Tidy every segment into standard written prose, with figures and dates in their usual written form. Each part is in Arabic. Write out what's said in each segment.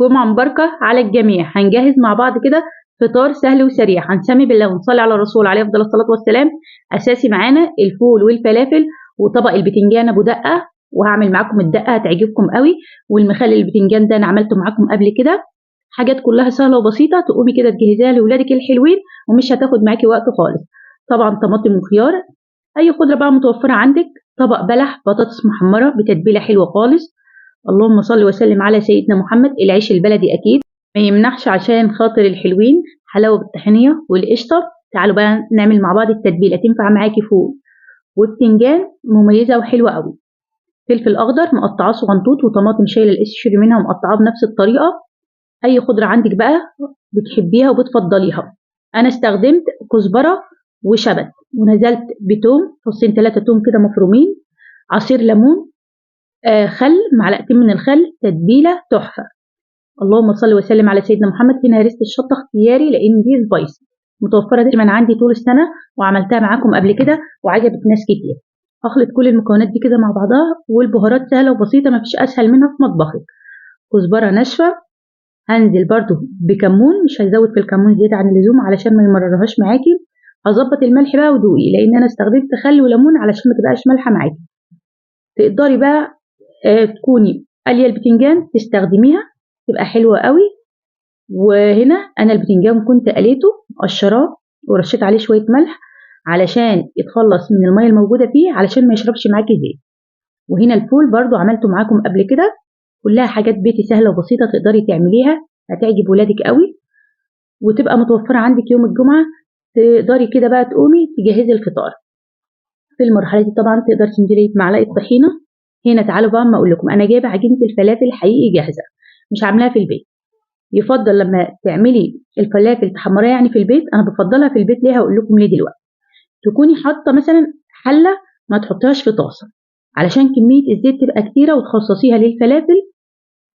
جمعة مباركة على الجميع. هنجهز مع بعض كده فطار سهل وسريع. هنسمي بالله ونصلي على الرسول عليه افضل الصلاة والسلام. اساسي معانا الفول والفلافل وطبق البتنجان ابو دقة، وهعمل معاكم الدقة هتعجبكم قوي، والمخلل البتنجان ده انا عملته معاكم قبل كده. حاجات كلها سهلة وبسيطة، تقومي كده تجهزيها لاولادك الحلوين ومش هتاخد معاكي وقت خالص. طبعا طماطم وخيار، اي خضرة بقى متوفرة عندك. طبق بلح بطاطس محمرة بتتبيلة حلوة خالص. اللهم صل وسلم على سيدنا محمد. العيش البلدي اكيد ما يمنحش عشان خاطر الحلوين، حلاوه بالطحينيه والقشطه. تعالوا بقى نعمل مع بعض التتبيله تنفع معاكي فول وبتنجان مميزه وحلوه قوي. فلفل اخضر مقطعاه صغنطوط، وطماطم شايله القشر منها ومقطعاه بنفس الطريقه. اي خضره عندك بقى بتحبيها وبتفضليها. انا استخدمت كزبره وشبت، ونزلت بتوم فصين 3 توم كده مفرومين، عصير ليمون، خل، معلقتين من الخل. تتبيله تحفه. اللهم صل وسلم على سيدنا محمد. هنا هرست الشطه اختياري لان دي سبايسي، متوفره دايما عندي طول السنه، وعملتها معاكم قبل كده وعجبت ناس كتير. هخلط كل المكونات دي كده مع بعضها، والبهارات سهله وبسيطه مفيش اسهل منها في مطبخك. كزبره ناشفه، هنزل برضو بكمون، مش هزود في الكمون زياده عن اللزوم علشان ما يمررهاش معاكي. هظبط الملح بقى ودوقي، لان انا استخدمت خل وليمون علشان ما تبقاش مالحه معاكي. تقدري بقى تكوني قاليه البتنجان تستخدميها تبقى حلوه قوي. وهنا انا البتنجان كنت قليته مقشراه ورشيت عليه شويه ملح علشان يتخلص من الميه الموجوده فيه، علشان ما يشربش معاكي زيت. وهنا الفول برضو عملته معاكم قبل كده. كلها حاجات بيتي سهله وبسيطه تقدري تعمليها، هتعجب ولادك قوي وتبقى متوفره عندك يوم الجمعه. تقدري كده بقى تقومي تجهزي الفطار. في المرحله دي طبعا تقدر تنزلي بمعلقه طحينه. هنا تعالوا بقى ما اقول لكم، انا جايبه عجينه الفلافل حقيقي جاهزه، مش عاملاها في البيت. يفضل لما تعملي الفلافل تحمريها يعني في البيت، انا بفضلها في البيت. ليه؟ هقول لكم ليه دلوقتي. تكوني حاطه مثلا حله، ما تحطيهاش في طاسه علشان كميه الزيت تبقى كتيره، وتخصصيها للفلافل.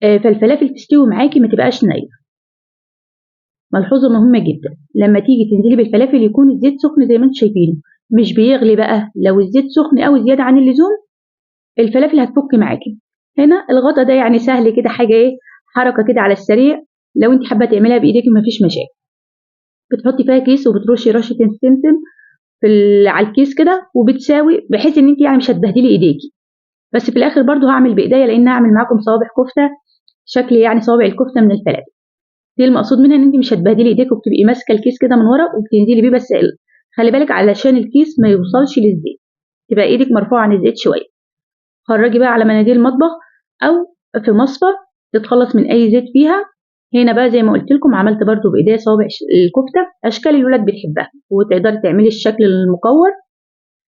فالفلافل تستوي معاكي ما تبقاش نيه. ملحوظه مهمه جدا، لما تيجي تنزلي بالفلافل يكون الزيت سخن زي ما انتم شايفينه، مش بيغلي بقى. لو الزيت سخن قوي زياده عن اللزوم الفلافل هتفك معاكي. هنا الغطا ده يعني سهل كده، حاجه ايه، حركه كده على السريع. لو انت حابه تعمليها بايديك مفيش مشاكل. بتحطي فيها كيس وبترشي رشه سمسم على الكيس كده، وبتساوي بحيث ان انت يعني مش هتبهدلي ايديكي. بس في الاخر برضو هعمل بايديا، لان هعمل معاكم صوابع كفته، شكل يعني صوابع الكفته من الفلافل. دي المقصود منها ان انت مش هتبهدلي ايديك، وبتبقي ماسكه الكيس كده من ورا وبتنزلي بيه. بس خلي بالك علشان الكيس ما يوصلش للزيت، تبقى ايدك مرفوعه عن الزيت شويه. خرجي بقى على مناديل المطبخ او في مصفى تتخلص من اي زيت فيها. هنا بقى زي ما قلت لكم عملت برضو بايديا صوابع الكفته، اشكال الولاد بتحبها، وتقدري تعملي الشكل المكور.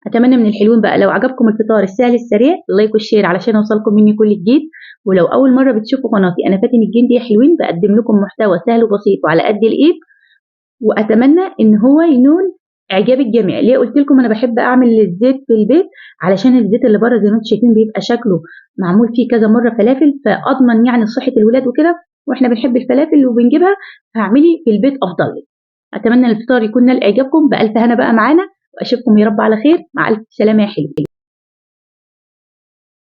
اتمنى من الحلوين بقى لو عجبكم الفطار السهل السريع لايك وشير علشان يوصلكم مني كل جديد. ولو اول مره بتشوفوا قناتي، انا فاتن الجندي يا حلوين، بقدم لكم محتوى سهل وبسيط وعلى قد الايد، واتمنى ان هو ينول اعجاب الجميع. ليه قلت لكم انا بحب اعمل الزيت في البيت؟ علشان الزيت اللي بره زي ما انتم شايفين بيبقى شكله معمول فيه كذا مره فلافل، فاضمن يعني صحه الولاد وكده، واحنا بنحب الفلافل وبنجيبها، فاعملي في البيت افضل لك. اتمنى الفطار يكون نال اعجابكم. بالف هنا بقى معانا، واشوفكم يا رب على خير. مع الف سلامه يا حلوين.